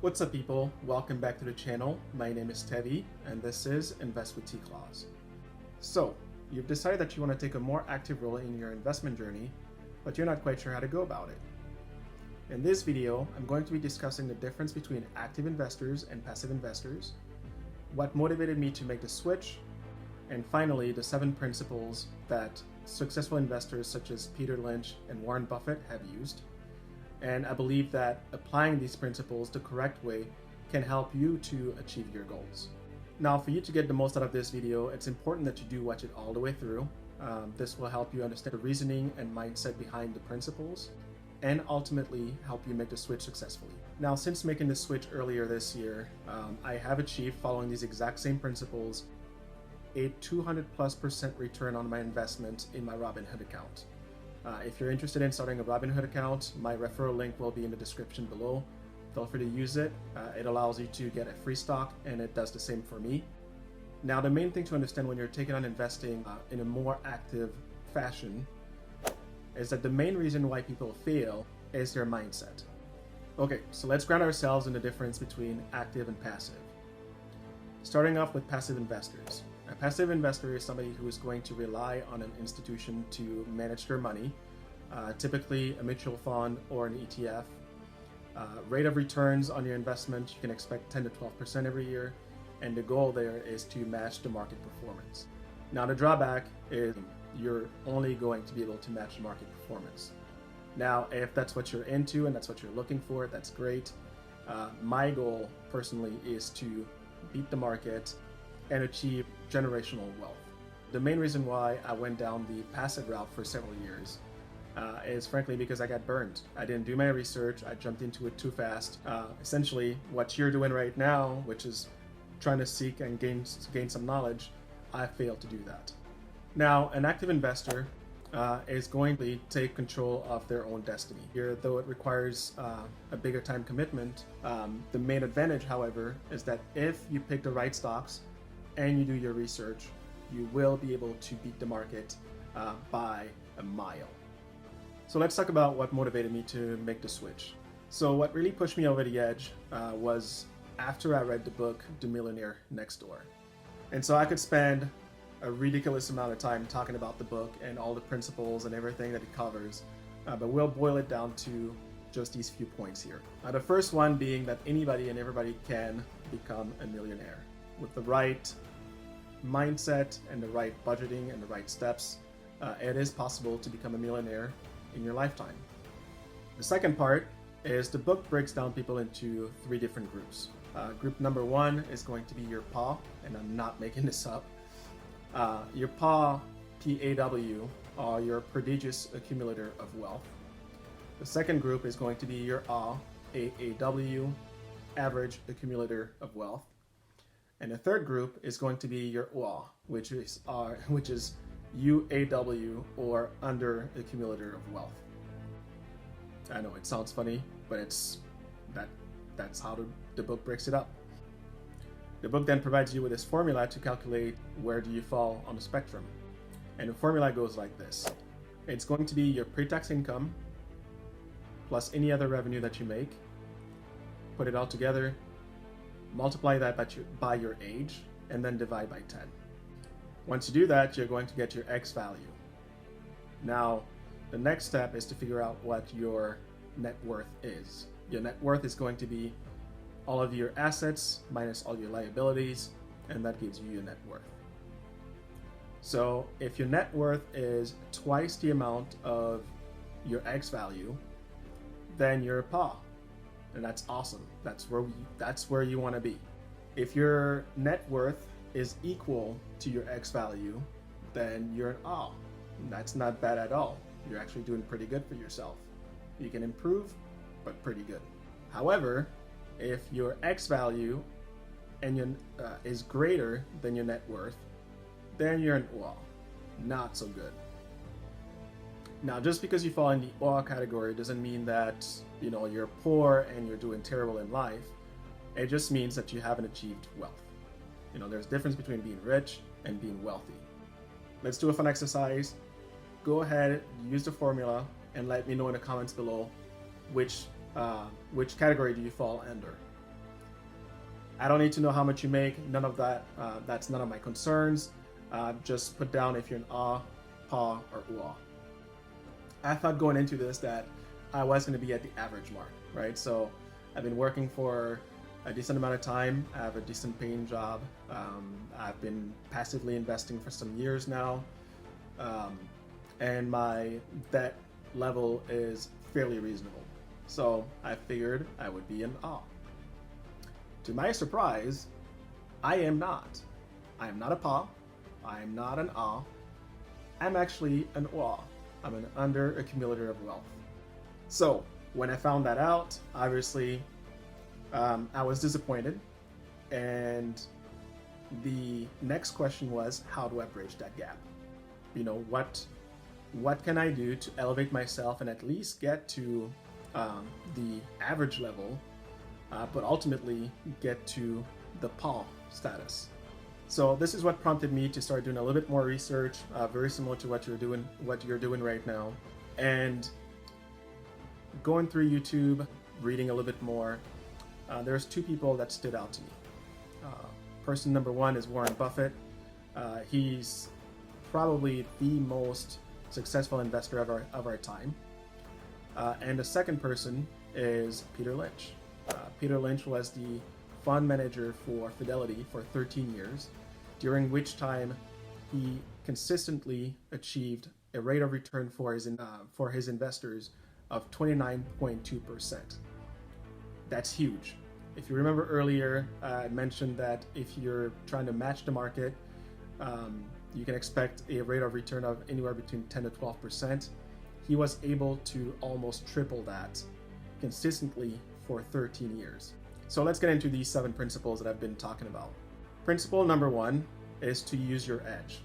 What's up, people? Welcome back to the channel. My name is Tevi and this is Invest with TCLAWS. So, you've decided that you want to take a more active role in your investment journey, but you're not quite sure how to go about it. In this video, I'm going to be discussing the difference between active investors and passive investors, what motivated me to make the switch, and finally, the 7 principles that successful investors such as Peter Lynch and Warren Buffett have used. And I believe that applying these principles the correct way can help you to achieve your goals. Now, for you to get the most out of this video, it's important that you do watch it all the way through. This will help you understand the reasoning and mindset behind the principles, and ultimately help you make the switch successfully. Now, since making the switch earlier this year, I have achieved, following these exact same principles, a 200+% return on my investment in my Robinhood account. If you're interested in starting a Robinhood account, my referral link will be in the description below. Feel free to use it. It allows you to get a free stock, and it does the same for me. Now, the main thing to understand when you're taking on investing in a more active fashion is that the main reason why people fail is their mindset. Okay, so let's ground ourselves in the difference between active and passive. Starting off with passive investors. A passive investor is somebody who is going to rely on an institution to manage their money, typically a mutual fund or an ETF. Rate of returns on your investment, you can expect 10 to 12% every year, and the goal there is to match the market performance. Now, the drawback is you're only going to be able to match the market performance. Now, if that's what you're into and that's what you're looking for, that's great. My goal personally is to beat the market and achieve generational wealth. The main reason why I went down the passive route for several years is frankly because I got burned. I didn't do my research, I jumped into it too fast. Essentially, what you're doing right now, which is trying to seek and gain some knowledge, I failed to do that. Now, an active investor is going to take control of their own destiny. Here, though it requires a bigger time commitment, the main advantage, however, is that if you pick the right stocks and you do your research, you will be able to beat the market by a mile. So let's talk about what motivated me to make the switch. So what really pushed me over the edge was after I read the book, The Millionaire Next Door. And so I could spend a ridiculous amount of time talking about the book and all the principles and everything that it covers, but we'll boil it down to just these few points here. The first one being that anybody and everybody can become a millionaire. With the right mindset and the right budgeting and the right steps, it is possible to become a millionaire in your lifetime. The second part is the book breaks down people into 3 different groups. Group number 1 is going to be your PAW, and I'm not making this up. Your PAW, P-A-W, are your prodigious accumulator of wealth. The second group is going to be your AW, A-A-W, average accumulator of wealth. And the third group is going to be your UAW, which is UAW, or under accumulator of wealth. I know it sounds funny, but that's how the book breaks it up. The book then provides you with this formula to calculate where do you fall on the spectrum. And the formula goes like this. It's going to be your pre-tax income plus any other revenue that you make. Put it all together, multiply that by your age, and then divide by 10. Once you do that, you're going to get your X value. Now, the next step is to figure out what your net worth is. Your net worth is going to be all of your assets minus all your liabilities, and that gives you your net worth. So if your net worth is twice the amount of your X value, then you're a PAW. And that's awesome. That's where you want to be. If your net worth is equal to your X value, then you're an AW. That's not bad at all. You're actually doing pretty good for yourself. You can improve, but pretty good. However, if your X value is greater than your net worth, then you're an OA. Not so good. Now, just because you fall in the OA category doesn't mean that you're poor and you're doing terrible in life. It just means that you haven't achieved wealth. There's a difference between being rich and being wealthy. Let's do a fun exercise. Go ahead, use the formula, and let me know in the comments below which category do you fall under. I don't need to know how much you make. None of that. That's none of my concerns. Just put down if you're an ah, pa, or ooh. I thought going into this that I was going to be at the average mark, right? So I've been working for a decent amount of time. I have a decent paying job. I've been passively investing for some years now. And my debt level is fairly reasonable. So I figured I would be an ah. To my surprise, I am not. I am not a pa. I am not an ah. I'm actually an wah. I'm an under accumulator of wealth. So when I found that out, obviously, I was disappointed. And the next question was, how do I bridge that gap? You know, what can I do to elevate myself and at least get to the average level, but ultimately get to the PA status? So this is what prompted me to start doing a little bit more research, very similar to what you're doing right now, and going through YouTube, reading a little bit more. There's two people that stood out to me. Person number one is Warren Buffett. He's probably the most successful investor of our time. And the second person is Peter Lynch. Peter Lynch was the fund manager for Fidelity for 13 years, during which time he consistently achieved a rate of return for his investors of 29.2%. That's huge. If you remember earlier, I mentioned that if you're trying to match the market, you can expect a rate of return of anywhere between 10 to 12%. He was able to almost triple that consistently for 13 years. So let's get into these 7 principles that I've been talking about. Principle number 1 is to use your edge.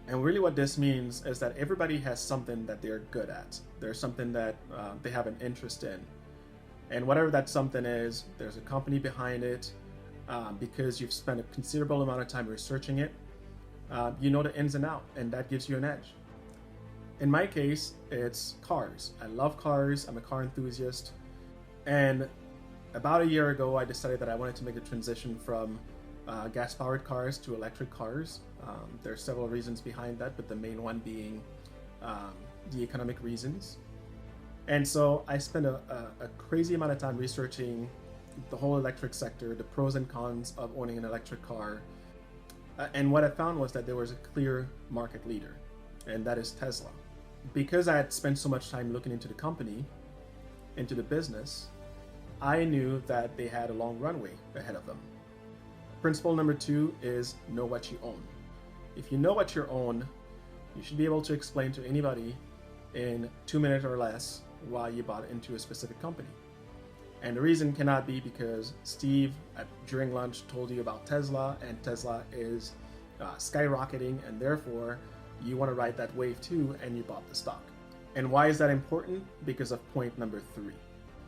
And really what this means is that everybody has something that they're good at. There's something that they have an interest in. And whatever that something is, there's a company behind it. Because you've spent a considerable amount of time researching it, you know the ins and outs, and that gives you an edge. In my case, it's cars. I love cars. I'm a car enthusiast. And about a year ago, I decided that I wanted to make the transition from gas-powered cars to electric cars. There are several reasons behind that, but the main one being the economic reasons. And so I spent a crazy amount of time researching the whole electric sector, the pros and cons of owning an electric car. And what I found was that there was a clear market leader, and that is Tesla. Because I had spent so much time looking into the company, into the business, I knew that they had a long runway ahead of them. Principle number 2 is know what you own. If you know what you own, you should be able to explain to anybody in 2 minutes or less why you bought into a specific company. And the reason cannot be because Steve during lunch told you about Tesla, and Tesla is skyrocketing, and therefore you want to ride that wave too, and you bought the stock. And why is that important? Because of point number 3.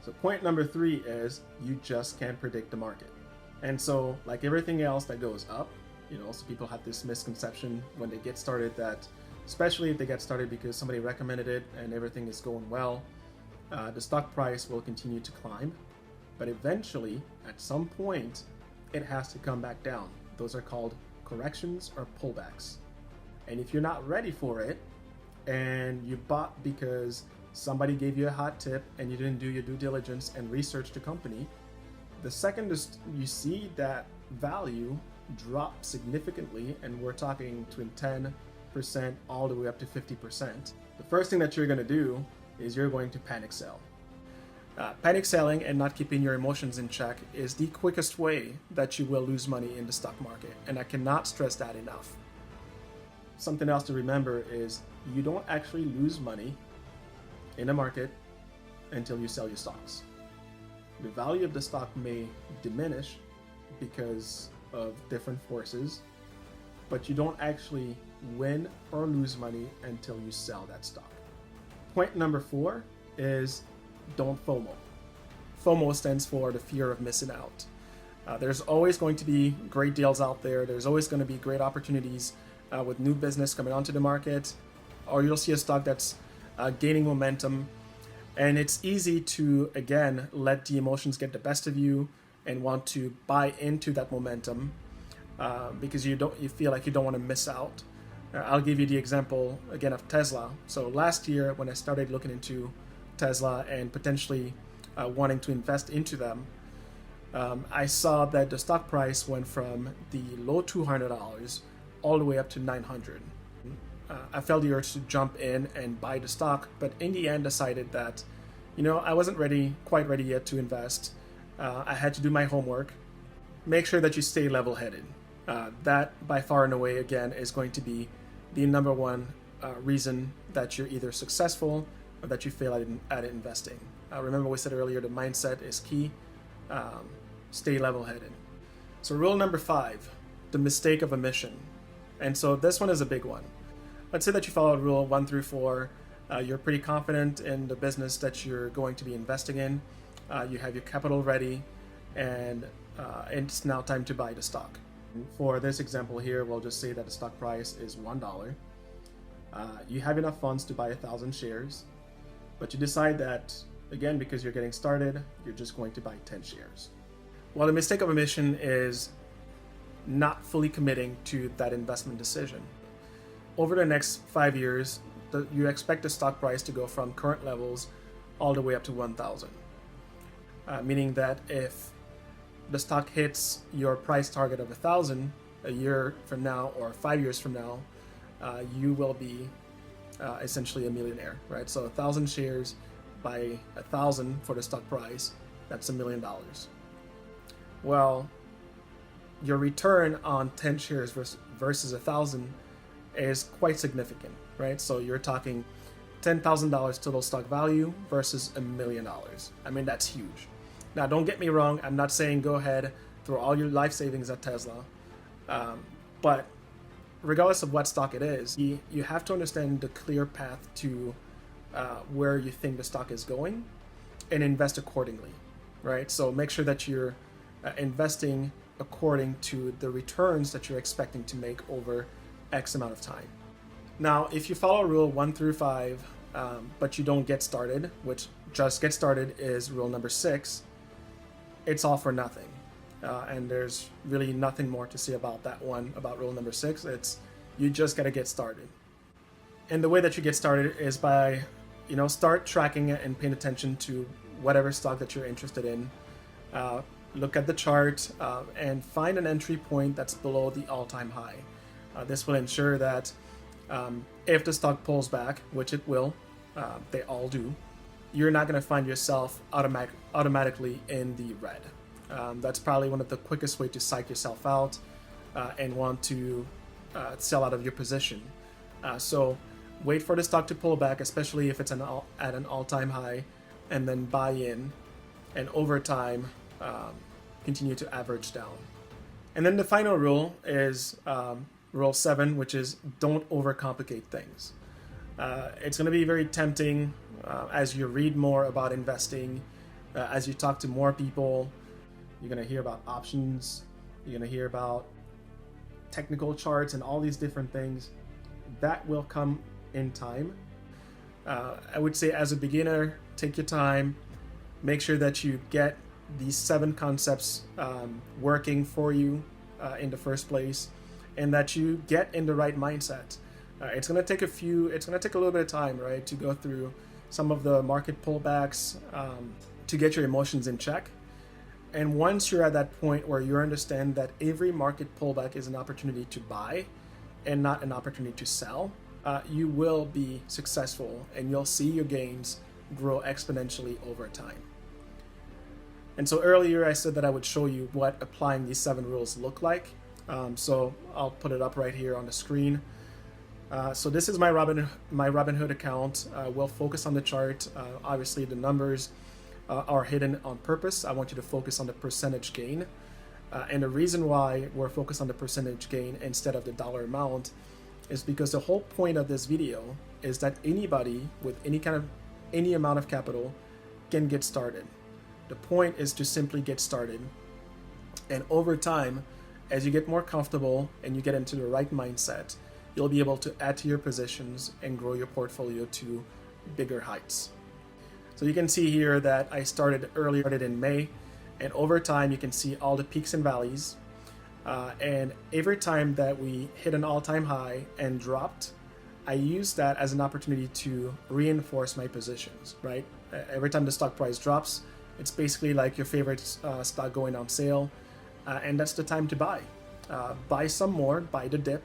So point number 3 is you just can't predict the market. And so like everything else that goes up, you know, so people have this misconception when they get started that, especially if they get started because somebody recommended it and everything is going well, the stock price will continue to climb. But eventually, at some point, it has to come back down. Those are called corrections or pullbacks. And if you're not ready for it, and you bought because somebody gave you a hot tip and you didn't do your due diligence and research the company, the second you see that value drop significantly, and we're talking between 10% all the way up to 50%, the first thing that you're going to do is you're going to panic sell. Panic selling and not keeping your emotions in check is the quickest way that you will lose money in the stock market, and I cannot stress that enough. Something else to remember is you don't actually lose money in a market until you sell your stocks. The value of the stock may diminish because of different forces, but you don't actually win or lose money until you sell that stock. Point number 4 is don't FOMO. FOMO stands for the fear of missing out. There's always going to be great deals out there. There's always going to be great opportunities with new business coming onto the market, or you'll see a stock that's gaining momentum. And it's easy to, again, let the emotions get the best of you and want to buy into that momentum because you feel like you don't want to miss out. I'll give you the example again of Tesla. So last year when I started looking into Tesla and potentially wanting to invest into them, I saw that the stock price went from the low $200 all the way up to $900. I felt the urge to jump in and buy the stock, but in the end decided that, I wasn't quite ready yet to invest. I had to do my homework. Make sure that you stay level-headed. That by far and away, again, is going to be the number one reason that you're either successful or that you fail at investing. Remember we said earlier, the mindset is key. Stay level-headed. So rule number 5, the mistake of omission. And so this one is a big one. Let's say that you followed rule 1 through 4. You're pretty confident in the business that you're going to be investing in. You have your capital ready, and it's now time to buy the stock. For this example here, we'll just say that the stock price is $1. You have enough funds to buy 1,000 shares, but you decide that, again, because you're getting started, you're just going to buy 10 shares. Well, the mistake of omission is not fully committing to that investment decision. Over the next 5 years, you expect the stock price to go from current levels all the way up to 1,000. Meaning that if the stock hits your price target of 1,000 a year from now or 5 years from now, you will be essentially a millionaire, right? So 1,000 shares by 1,000 for the stock price, that's $1 million. Well, your return on 10 shares versus 1,000 is quite significant, right? So you're talking $10,000 total stock value versus $1 million. I mean, that's huge. Now, don't get me wrong. I'm not saying go ahead, throw all your life savings at Tesla. But regardless of what stock it is, you have to understand the clear path to where you think the stock is going and invest accordingly, right? So make sure that you're investing according to the returns that you're expecting to make over X amount of time. Now, if you follow rule 1 through 5, but you don't get started, which just get started is rule number 6, it's all for nothing. And there's really nothing more to say about that one, about rule number 6. It's you just got to get started. And the way that you get started is by, start tracking it and paying attention to whatever stock that you're interested in. Look at the chart and find an entry point that's below the all-time high. This will ensure that if the stock pulls back, which it will, they all do, you're not going to find yourself automatically in the red. That's probably one of the quickest way to psych yourself out and want to sell out of your position. So wait for the stock to pull back, especially if it's at an all-time high, and then buy in, and over time continue to average down. And then the final rule is rule 7, which is don't overcomplicate things. It's going to be very tempting as you read more about investing, as you talk to more people. You're going to hear about options, you're going to hear about technical charts and all these different things. That will come in time. I would say as a beginner, take your time, make sure that you get these 7 concepts working for you in the first place, and that you get in the right mindset. It's going to take a little bit of time, right, to go through some of the market pullbacks to get your emotions in check. And once you're at that point where you understand that every market pullback is an opportunity to buy and not an opportunity to sell, you will be successful and you'll see your gains grow exponentially over time. And so earlier I said that I would show you what applying these 7 rules look like. So I'll put it up right here on the screen. So this is my Robinhood account. We'll focus on the chart. Obviously the numbers are hidden on purpose. I want you to focus on the percentage gain. And the reason why we're focused on the percentage gain instead of the dollar amount is because the whole point of this video is that anybody with any amount of capital can get started. The point is to simply get started. And over time, as you get more comfortable and you get into the right mindset, you'll be able to add to your positions and grow your portfolio to bigger heights. So you can see here that I started in May, And over time, you can see all the peaks and valleys. And every time that we hit an all-time high and dropped, I use that as an opportunity to reinforce my positions, right? Every time the stock price drops, it's basically like your favorite stock going on sale, and that's the time to buy. Buy some more, buy the dip,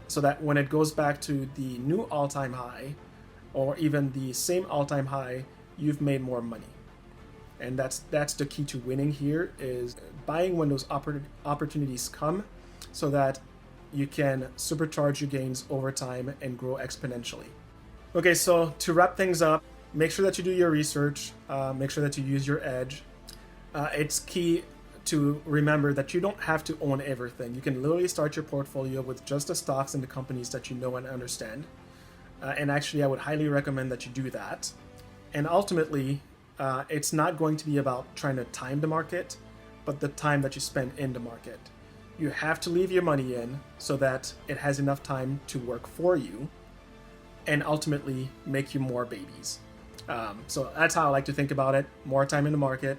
so that when it goes back to the new all-time high, or even the same all-time high, you've made more money. And that's the key to winning here, is buying when those opportunities come, so that you can supercharge your gains over time and grow exponentially. Okay, so to wrap things up, make sure that you do your research, make sure that you use your edge. It's key to remember that you don't have to own everything. You can literally start your portfolio with just the stocks and the companies that you know and understand. And actually, I would highly recommend that you do that. And ultimately, it's not going to be about trying to time the market, but the time that you spend in the market. You have to leave your money in so that it has enough time to work for you and ultimately make you more babies. So that's how I like to think about it. More time in the market,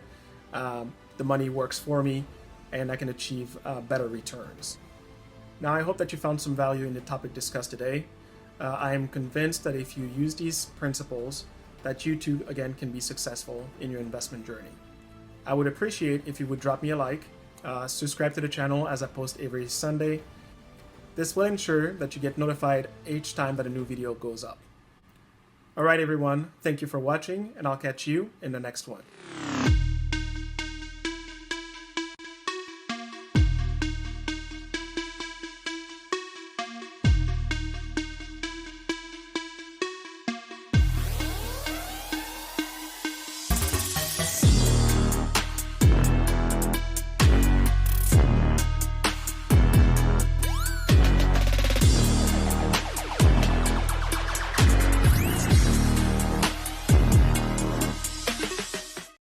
the money works for me, and I can achieve better returns. Now, I hope that you found some value in the topic discussed today. I am convinced that if you use these principles, that you too, again, can be successful in your investment journey. I would appreciate if you would drop me a like, subscribe to the channel as I post every Sunday. This will ensure that you get notified each time that a new video goes up. Alright everyone, thank you for watching, and I'll catch you in the next one.